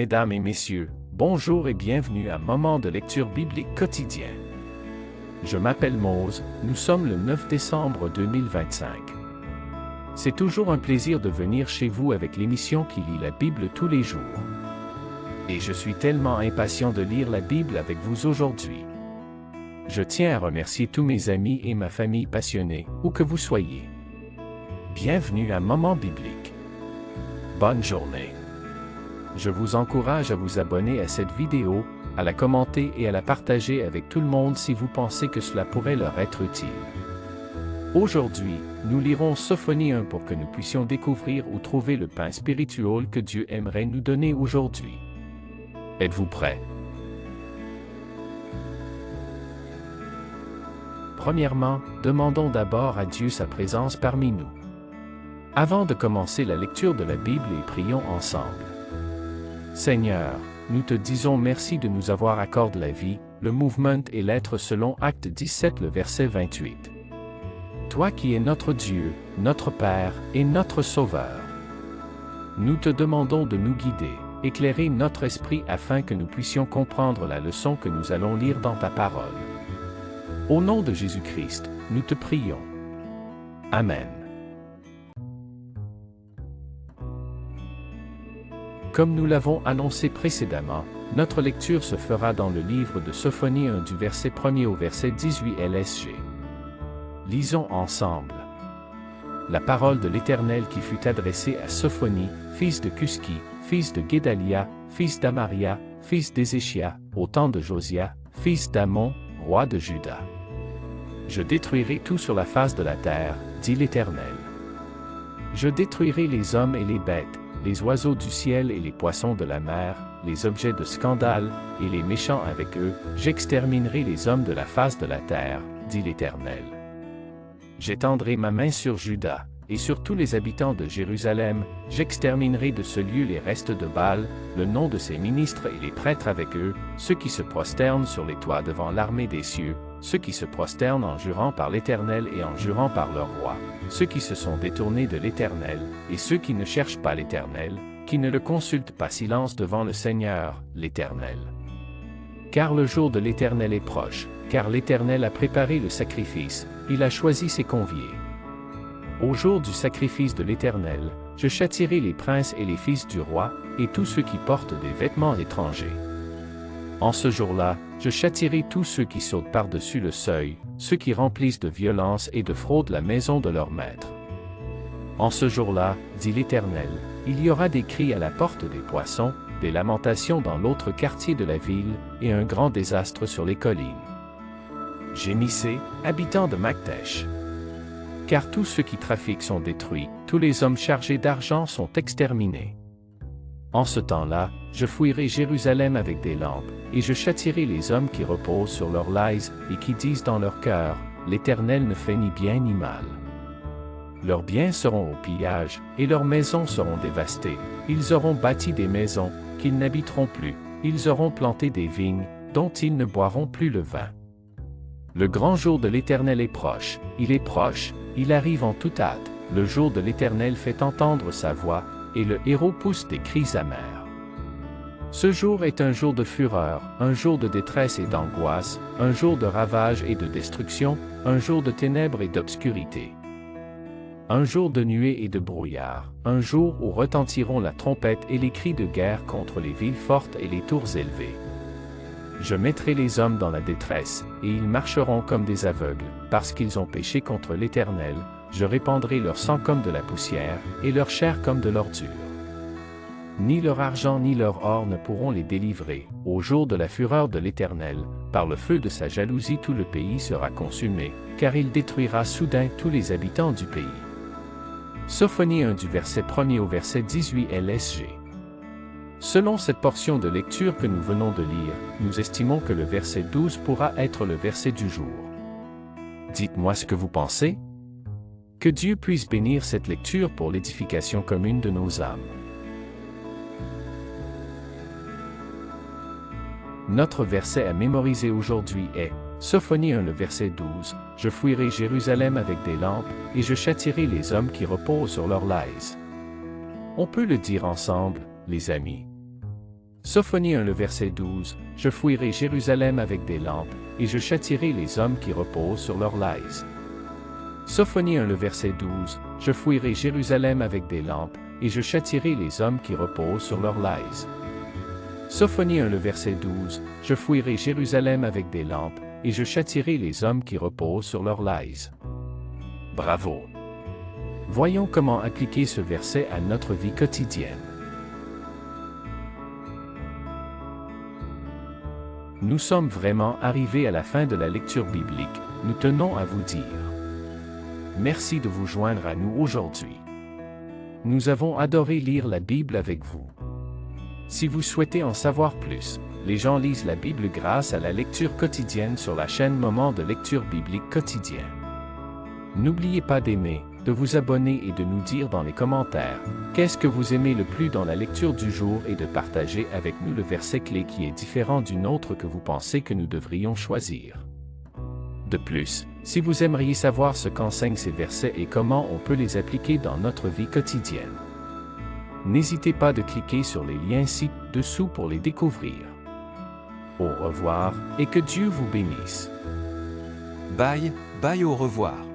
Mesdames et messieurs, bonjour et bienvenue à Moment de lecture biblique quotidien. Je m'appelle Mose, nous sommes le 9 décembre 2025. C'est toujours un plaisir de venir chez vous avec l'émission qui lit la Bible tous les jours. Et je suis tellement impatient de lire la Bible avec vous aujourd'hui. Je tiens à remercier tous mes amis et ma famille passionnés, où que vous soyez. Bienvenue à Moment biblique. Bonne journée. Je vous encourage à vous abonner à cette vidéo, à la commenter et à la partager avec tout le monde si vous pensez que cela pourrait leur être utile. Aujourd'hui, nous lirons Sophonie 1 pour que nous puissions découvrir ou trouver le pain spirituel que Dieu aimerait nous donner aujourd'hui. Êtes-vous prêts? Premièrement, demandons d'abord à Dieu sa présence parmi nous. Avant de commencer la lecture de la Bible et prions ensemble. Seigneur, nous te disons merci de nous avoir accordé la vie, le mouvement et l'être selon Acte 17 le verset 28. Toi qui es notre Dieu, notre Père et notre Sauveur. Nous te demandons de nous guider, éclairer notre esprit afin que nous puissions comprendre la leçon que nous allons lire dans ta parole. Au nom de Jésus-Christ, nous te prions. Amen. Comme nous l'avons annoncé précédemment, notre lecture se fera dans le livre de Sophonie 1 du verset 1er au verset 18 LSG. Lisons ensemble. La parole de l'Éternel qui fut adressée à Sophonie, fils de Cuski, fils de Guédalia, fils d'Amaria, fils d'Ézéchia, au temps de Josia, fils d'Amon, roi de Juda. Je détruirai tout sur la face de la terre, dit l'Éternel. Je détruirai les hommes et les bêtes, les oiseaux du ciel et les poissons de la mer, les objets de scandale, et les méchants avec eux, j'exterminerai les hommes de la face de la terre, dit l'Éternel. J'étendrai ma main sur Juda, et sur tous les habitants de Jérusalem, j'exterminerai de ce lieu les restes de Baal, le nom de ses ministres et les prêtres avec eux, ceux qui se prosternent sur les toits devant l'armée des cieux, ceux qui se prosternent en jurant par l'Éternel et en jurant par leur roi, ceux qui se sont détournés de l'Éternel, et ceux qui ne cherchent pas l'Éternel, qui ne le consultent pas silence devant le Seigneur, l'Éternel. Car le jour de l'Éternel est proche, car l'Éternel a préparé le sacrifice, il a choisi ses conviés. Au jour du sacrifice de l'Éternel, je châtierai les princes et les fils du roi, et tous ceux qui portent des vêtements étrangers. En ce jour-là, je châtierai tous ceux qui sautent par-dessus le seuil, ceux qui remplissent de violence et de fraude la maison de leur maître. En ce jour-là, dit l'Éternel, il y aura des cris à la porte des poissons, des lamentations dans l'autre quartier de la ville, et un grand désastre sur les collines. Gémissez, habitants de Maktesh. Car tous ceux qui trafiquent sont détruits, tous les hommes chargés d'argent sont exterminés. En ce temps-là, je fouillerai Jérusalem avec des lampes, et je châtierai les hommes qui reposent sur leurs laïs, et qui disent dans leur cœur, l'Éternel ne fait ni bien ni mal. Leurs biens seront au pillage, et leurs maisons seront dévastées. Ils auront bâti des maisons, qu'ils n'habiteront plus, ils auront planté des vignes, dont ils ne boiront plus le vin. Le grand jour de l'Éternel est proche, il arrive en toute hâte, le jour de l'Éternel fait entendre sa voix, et le héros pousse des cris amers. Ce jour est un jour de fureur, un jour de détresse et d'angoisse, un jour de ravage et de destruction, un jour de ténèbres et d'obscurité. Un jour de nuée et de brouillard, un jour où retentiront la trompette et les cris de guerre contre les villes fortes et les tours élevées. Je mettrai les hommes dans la détresse, et ils marcheront comme des aveugles, parce qu'ils ont péché contre l'Éternel, je répandrai leur sang comme de la poussière, et leur chair comme de l'ordure. Ni leur argent ni leur or ne pourront les délivrer, au jour de la fureur de l'Éternel, par le feu de sa jalousie tout le pays sera consumé, car il détruira soudain tous les habitants du pays. Sophonie 1 du verset 1er au verset 18 LSG. Selon cette portion de lecture que nous venons de lire, nous estimons que le verset 12 pourra être le verset du jour. Dites-moi ce que vous pensez. Que Dieu puisse bénir cette lecture pour l'édification commune de nos âmes. Notre verset à mémoriser aujourd'hui est Sophonie 1 le verset 12, « Je fouillerai Jérusalem avec des lampes, et je châtierai les hommes qui reposent sur leurs laïs. » On peut le dire ensemble, les amis. Sophonie 1 le verset 12, je fouillerai Jérusalem avec des lampes, et je châtierai les hommes qui reposent sur leurs laises. Sophonie 1 le verset 12, je fouillerai Jérusalem avec des lampes, et je châtierai les hommes qui reposent sur leurs laises. Sophonie 1 le verset 12, je fouillerai Jérusalem avec des lampes, et je châtierai les hommes qui reposent sur leurs laises. Bravo! Voyons comment appliquer ce verset à notre vie quotidienne. Nous sommes vraiment arrivés à la fin de la lecture biblique, nous tenons à vous dire. Merci de vous joindre à nous aujourd'hui. Nous avons adoré lire la Bible avec vous. Si vous souhaitez en savoir plus, les gens lisent la Bible grâce à la lecture quotidienne sur la chaîne Moment de lecture biblique quotidien. N'oubliez pas d'aimer, de vous abonner et de nous dire dans les commentaires qu'est-ce que vous aimez le plus dans la lecture du jour et de partager avec nous le verset clé qui est différent d'une autre que vous pensez que nous devrions choisir. De plus, si vous aimeriez savoir ce qu'enseignent ces versets et comment on peut les appliquer dans notre vie quotidienne, n'hésitez pas de cliquer sur les liens ci-dessous pour les découvrir. Au revoir et que Dieu vous bénisse. Bye, bye, au revoir.